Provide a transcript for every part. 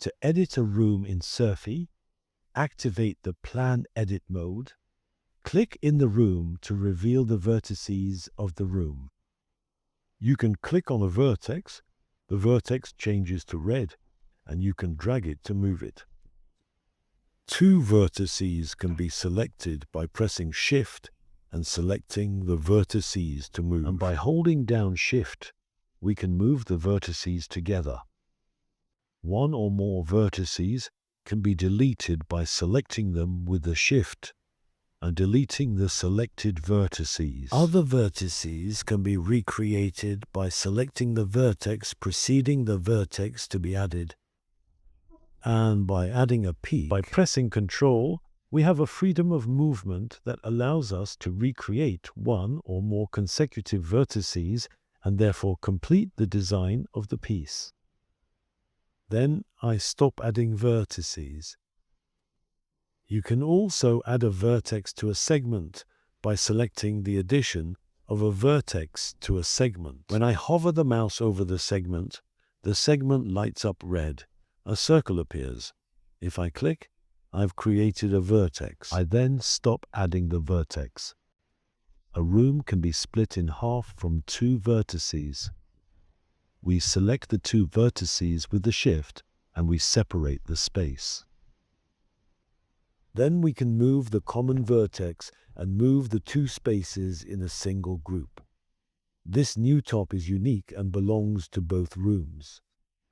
To edit a room in Surfy, activate the Plan Edit mode. Click in the room to reveal the vertices of the room. You can click on a vertex. The vertex changes to red, and you can drag it to move it. Two vertices can be selected by pressing Shift and selecting the vertices to move. And by holding down Shift, we can move the vertices together. One or more vertices can be deleted by selecting them with the Shift and deleting the selected vertices. Other vertices can be recreated by selecting the vertex preceding the vertex to be added, and by adding a peak. By pressing Ctrl, we have a freedom of movement that allows us to recreate one or more consecutive vertices and therefore complete the design of the piece. Then I stop adding vertices. You can also add a vertex to a segment by selecting the addition of a vertex to a segment. When I hover the mouse over the segment lights up red. A circle appears. If I click, I've created a vertex. I then stop adding the vertex. A room can be split in half from two vertices. We select the two vertices with the Shift and we separate the space. Then we can move the common vertex and move the two spaces in a single group. This new top is unique and belongs to both rooms.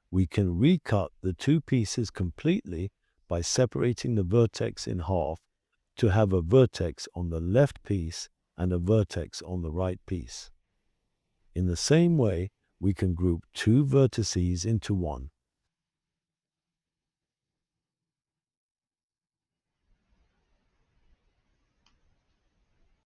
We can recut the two pieces completely by separating the vertex in half to have a vertex on the left piece and a vertex on the right piece. In the same way, we can group two vertices into one.